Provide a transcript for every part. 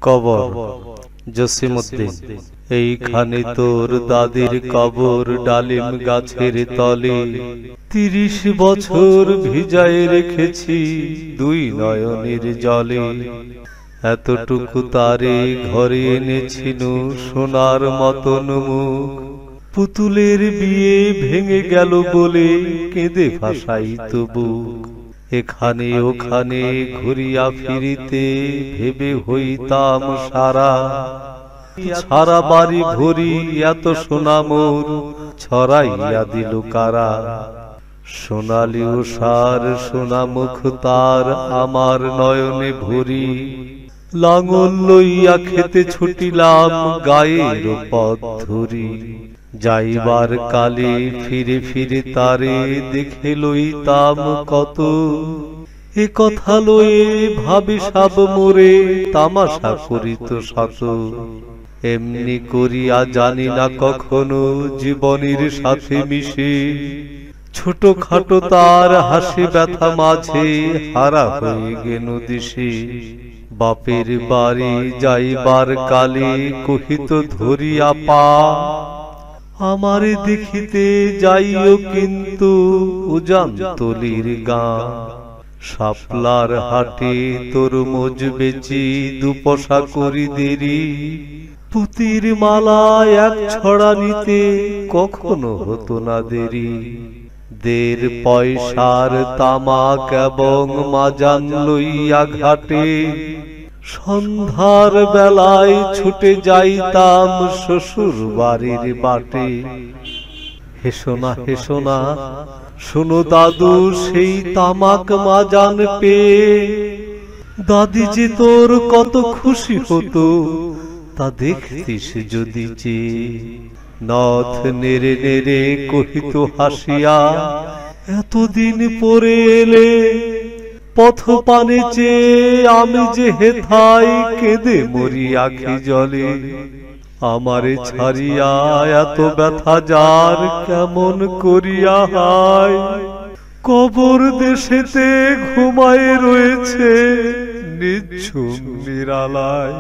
কবর জসিমউদ্দিন। এইখানে তোর দাদির কবর, ডালিম গাছের তলে ৩০ বছর ভিজায় রেখেছি দুই নয়নের জলে। এতটুকু তারে ঘরে এনেছিনু সোনার মতন মুখ, পুতুলের বিয়ে ভেঙে গেল বলে কেঁদে ভাসাইত বুক। এখানে ওখানে ঘুরিয়া ফিরিতে ভেবে হইতাম সারা, সারা বাড়ি ভরি এত সোনা মোর ছড়াইয়া দিল কারা। সোনালি উষার সোনা মুখ তার আমার নয়নে ভরি, লাঙল লইয়া খেতে ছুটিলাম গায়ের পথ ধরি। যাইবার কালে ফিরে ফিরে তারে দেখে লইতাম কত, এ কথা লয়ে ভাবে সব মোরে তামাশা করিত শত। এমনি করিয়া জানি না কখনো জীবনের সাথে মিশে, ছোট খাটো তার হাসি ব্যথা মাঝে হারা হয়ে গেল দিশে। বাপের বাড়ি যাইবার কালে কহিত ধরিয়া পা, আমারে দেখিতে যাইও কিন্তু উজান তলির গাঁ। শাপলার হাটে তরমুজ বেচি দুপয়সা করি দেরি, পুতির মালা এক ছড়া নিতে কখনো হতো না দেরি। ১.৫ পয়সার তামাক এবং মাজান লইয়া ঘাটে, সন্ধ্যার বেলায় ছুটে যাইতাম শ্বশুর বাড়ির বাটে। হেসো না হেসো না শোনো দাদু সেই তামাক মাজান পেয়ে, দাদি যে তোর কত খুশি হতো তা দেখতিস যদি চেয়ে। নথ নেড়ে নেড়ে কহিত হাসিয়া, এতদিন পরে এলে পথ পানে চেয়ে আমি যে হেথায় কেঁদে মরি আখি জলে। আমারে ছাড়িয়া এত ব্যথা যার কেমন করিয়া হায়, কবর দেশেতে ঘুমায় রয়েছে নিঝুম নিরালায়।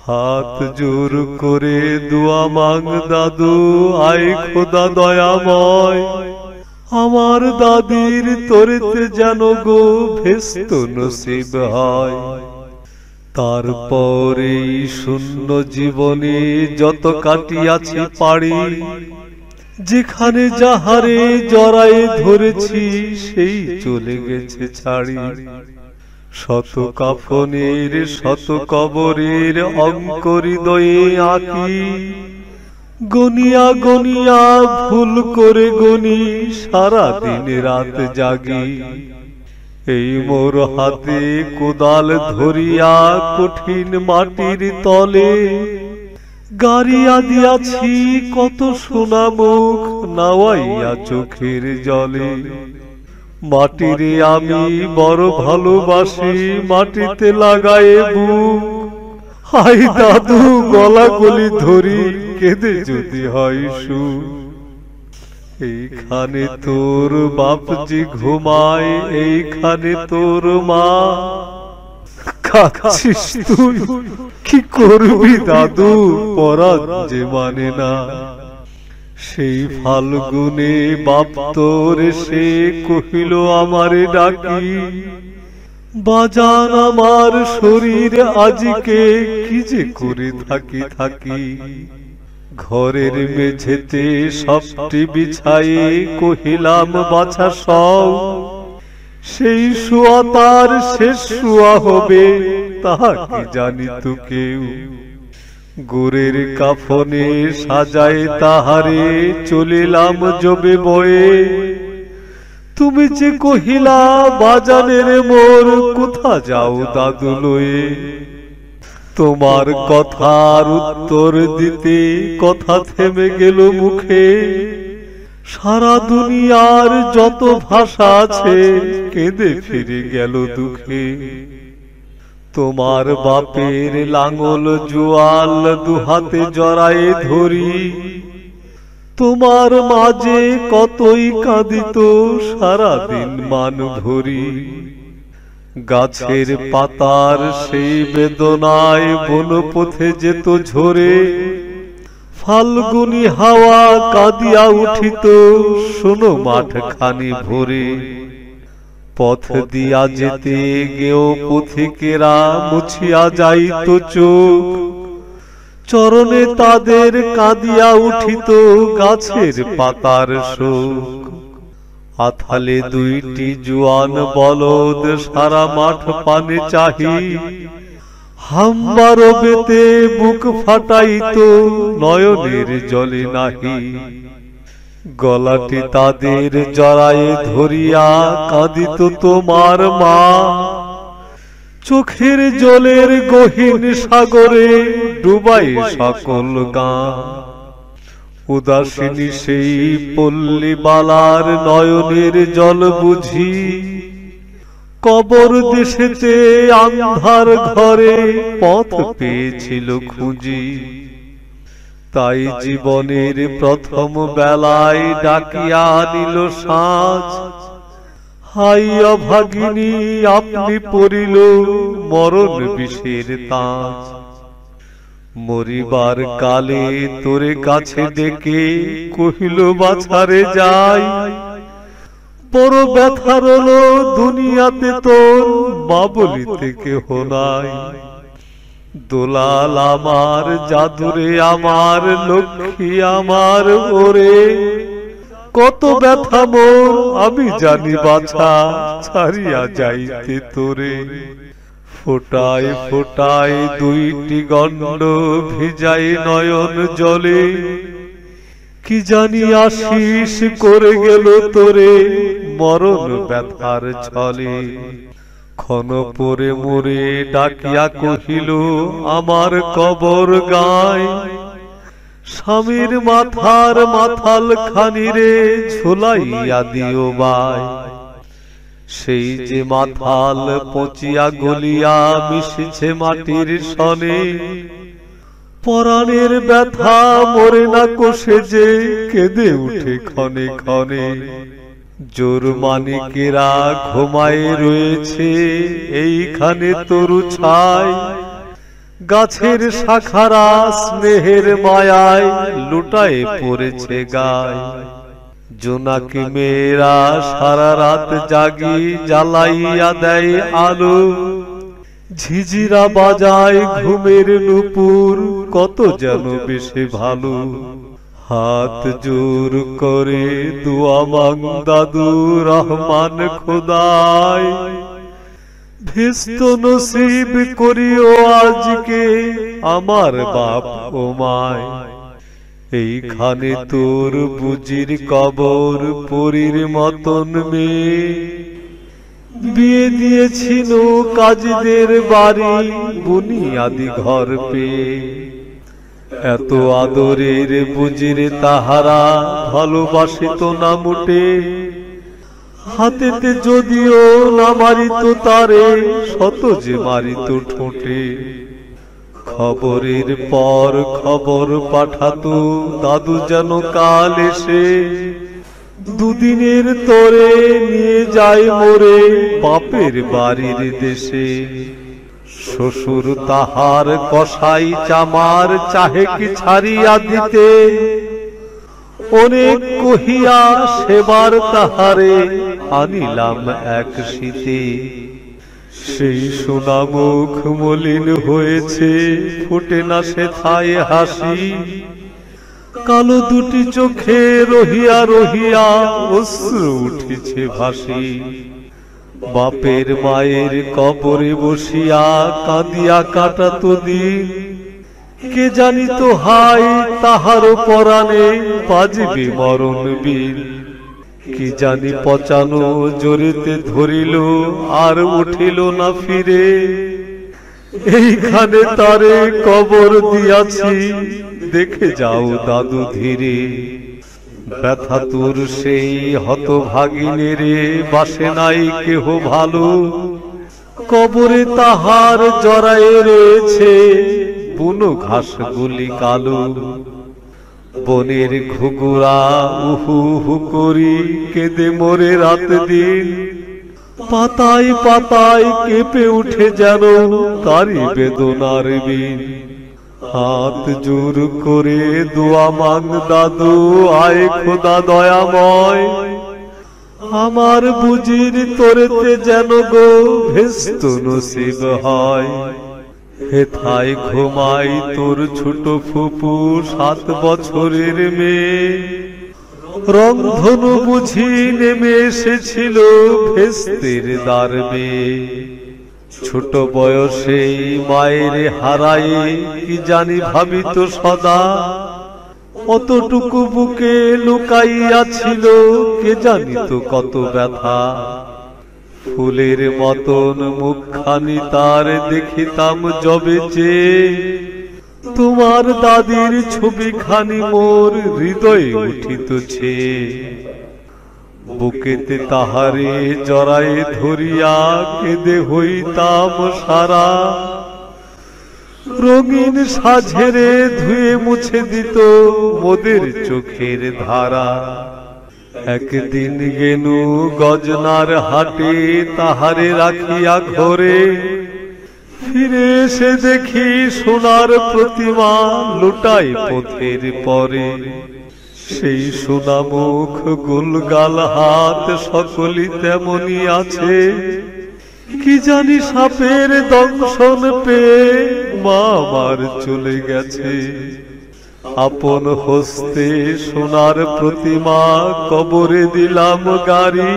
হাত জোর করে দোয়া মাং দাদু, আয় খোদা দয়াময়, আমার দাদির তোরেতে যেন গো ভেস্ত নসিব হয়। তারপর এই শূন্য জীবনে যত কাটিয়াছি পাড়ি, যেখানে যাহারে জড়ায়ে ধরেছি সেই চলে গেছে ছাড়ি। শত কাফনের শত কবরের অঙ্ক হৃদয়ে আঁকি, গনিয়া গনিয়া ভুল করে গনি সারা দিন রাত জাগি। এই মোর হাতে কোদাল ধরিয়া কঠিন মাটির তলে, গাড়িয়া দিয়াছি কত সোনা মুখ নাওয়াইয়া চোখের জলে। মাটিরে আমি বড় ভালোবাসি, মাটিতে লাগায়ে বুক, হাই দাদু গলা গলি ধরি কেঁদে যদি হয় সুখ। এইখানে তোর বাপজি ঘুমায়, এইখানে তোর মা, কাঁদছিস তুই কি করবি দাদু পরাণ যে মানে না। সেই ফাল্গুনে বাপ তোর সে কহিল আমারে ডাকি, বাজান আমার শরীর আজকে কি যে করে থাকি থাকি। ঘরের মেঝেতে সবটি বিছায়ে কহিলাম বাছা সব, সেই শোয়া তার শেষ শোয়া হবে তাহা কি জানিত কেউ। গোরের কাফনে সাজায় তাহারে চলিলাম জবে বয়ে, তুমি যে কহিলা বাজানের মোর কোথা যাও দাদু লয়ে। তোমার কথার উত্তর দিতে কথা থেমে গেল মুখে, সারা দুনিয়ার যত ভাষা আছে কেঁদে ফিরে গেল দুঃখে। তোমার বাপের লাঙল জোয়াল দুহাতে জড়ায়ে ধরি, তোমার মাঝে কতই কাঁদিত সারা দিন মান ভরি। গাছের পাতার সেই বেদনায় বনপথে যেত ঝরে, ফাল্গুনি হাওয়া কাঁদিয়া উঠিত শোনো মাঠখানি ভরে। পথ দিয়া যেতে গেও পথিকেরা মুছিয়া যাইত চোখ, চরণে তাদের কাঁদিয়া উঠিত গাছের পাতার শোক। আথালে দুইটি জুয়ান বলদ সারা মাঠ পানে চাহি, হাম্বার বেতে বুক ফাটাইত নয়নের জলে নাহি। গলাটি তাদের জড়ায়ে ধরিয়া কাঁদিত তোমার মা, চোখের জলের গহীন সাগরে ডুবাই সকল গাঁ। উদাসিনী সেই পল্লী বালার নয়নের জল বুঝি, কবর দেশেতে আন্ধার ঘরে পথ পেয়েছিল খুঁজি। তাই জীবনের প্রথম বেলায় ডাকিয়া নিল সাজ, হাই অভাগিনী আপনি পড়িল মরণ বিষের তাজ। মরিবার কালে তোরে কাছে ডেকে কহিল বাছারে যাই, বড় ব্যথা রল দুনিয়াতে তোর বাবলিতে কেহ নাই। দোলাল আমার জাদুরে আমার লক্ষ্মী আমার ওরে, কত ব্যথা মোর আমি জানি বাছা ছাড়িয়া যাইতে তোরে। ফোটায় ফোটায় দুইটি গণ্ড ভিজাই নয়ন জলে, কি জানি আশিস করে গেল তোরে মরণ ব্যথার ছলে। ক্ষণ পরে মোরে ডাকিয়া কহিল আমার কবর গায়, স্বামীর মাথার মাথাল খানি রে ঝোলাইয়া দিও বাই। সেই যে মাথাল পচিয়া গলিয়া মিশেছে মাটির সনে, পরাণের ব্যথা মরে না কোষে যে কেঁদে উঠে ক্ষণে ক্ষণে। জোর মানিকেরা ঘুমায় রয়েছে এইখানে তরু ছাই, গাছের শাখারা স্নেহের মায়ায় লুটায়ে পড়েছে গায়। জোনাকি মেয়েরা সারা রাত জাগি জ্বালাইয়া দেয় আলো, ঝিঝিরা বাজায় ঘুমের নুপুর কত যেন বেশি ভালো। হাত জোর করে দুয়া মাং দাদু রহমান খোদায়, ভেস্ত নসিব করিও আজকে আমার বাপ ও মায়। এইখানে তোর বুজির কবর পরীর মতন মেয়ে, বিয়ে দিয়েছিল কাজীদের বাড়ি বুনিয়াদি ঘর পেয়ে। এত আদরের বুজিরে তাহারা ভালোবাসিত না মোটে, হাতেতে যদিও না মারিত তারে শত যে মারিত ঠোঁটে। খবরের পর খবর পাঠাতো দাদু যেন কাল এসে, দুদিনের তোরে নিয়ে যায় মোরে বাপের বাড়ির দেশে। শ্বশুর তাহার কসাই চামার চাহে কি ছাড়িয়া দিতে, অনেক কহিয়া সেবার তাহারে আনিলাম এক শীতে। সেই সোনা মুখ মলিন হয়েছে ফুটে না সেথায় হাসি, কালো দুটি চোখে রহিয়া রহিয়া অশ্রু উঠেছে ভাসি। বাপের মায়ের কবরে বসিয়া কাঁদিয়া কাটাতো দিন, কে জানিত হাই তাহার পরাণে বাজবে মরণ বিন। কি জানি পচানো জোরেতে ধরিল আর উঠিল না ফিরে, এইখানে তারে কবর দিয়াছি দেখে যাও দাদু ধীরে। ব্যথা তোর সেই হতভাগিনী রে বাসে নাই কেহ ভালো, কবরে তাহার জড়ায়ে রয়েছে বুনো ঘাসগুলি কালো। বনের ঘুঘুরা উহু উহু করি কেঁদে মরে রাত দিন, পাতায় পাতায় কেঁপে উঠে যেন তারি বেদনার বিন। হাত জোর করে দোয়া মাং দাদু, আয় খোদা দয়াময়, আমার বুঝির তোরেতে যেন গো ভেস্ত নসিব হয়। হেথায় ঘুমাই তোর ছোট ফুপু 7 বছরের মেয়ে, রংধনু বুঝি নেমে এসেছিল ভেস্তের দ্বারবে। ছোট বয়সেই মায়ের হারায়ে কি জানি ভাবিত সদা, অতটুকু বুকে লুকাইয়াছিল কে জানিত কত ব্যথা। ফুলের মতন মুখখানি তার দেখিতাম যবে চেয়ে, তোমার দাদির ছবিখানি মোর হৃদয়ে উঠিতছে। বুকেতে তাহারে জড়ায়ে ধরিয়া কেঁদে হইতাম সারা, রঙিন সাঝেরে ধুয়ে মুছে দিত মোদের চোখের ধারা। একদিন গেনু গজনার হাটে তাহারে রাখিয়া ঘরে, ফিরে এসে দেখি সোনার প্রতিমা লুটাই পথের পরে। সেই সোনা মুখ গোলগাল হাত সকলই তেমনি আছে, কি জানি সাপের দংশন পেয়ে মা আমার চলে গেছে। আপন হস্তে সোনার প্রতিমা কবরে দিলাম গাড়ি,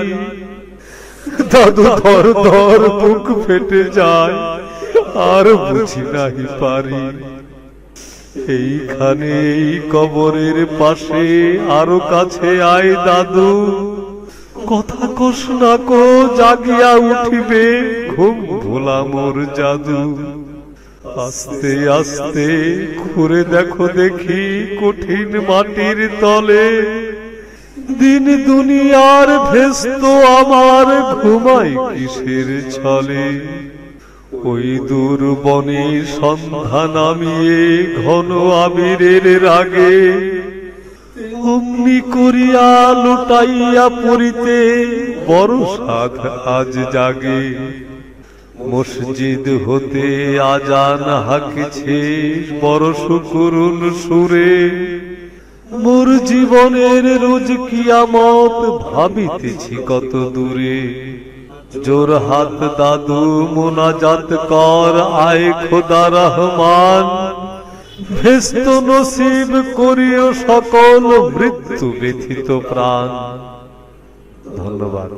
দাদু ধর ধর বুক ফেটে যায় আর বুঝি নাহি পারি। এইখানে এই কবরের পাশে আরো কাছে আয় দাদু, কথা কস না কো জাগিয়া উঠিবে ঘুম ভোলা মোর জাদু। আস্তে আস্তে ঘুরে দেখো দেখি কঠিন মাটির তলে, দিন দুনিয়ার ভেস্ত আমার ঘুমাই কিসের ছলে। ওই দূর বনে সন্ধ্যা নামিয়ে ঘন আবিরের রাগে, অমনি করিয়া লুটাইয়া পড়িতে বড় সাধ আজ জাগে। মসজিদ হতে আজান হাঁকিছে বড় সুকুরুন সুরে, মোর জীবনের রোজ কিয়ামত ভাবিতেছি কত দূরে। জোর হাত দাদু মোনাজাত কর, আয় খোদা রহমান, ভেস্ত নসিব করিও সকল মৃত্যু ব্যথিত প্রাণ। ধন্যবাদ।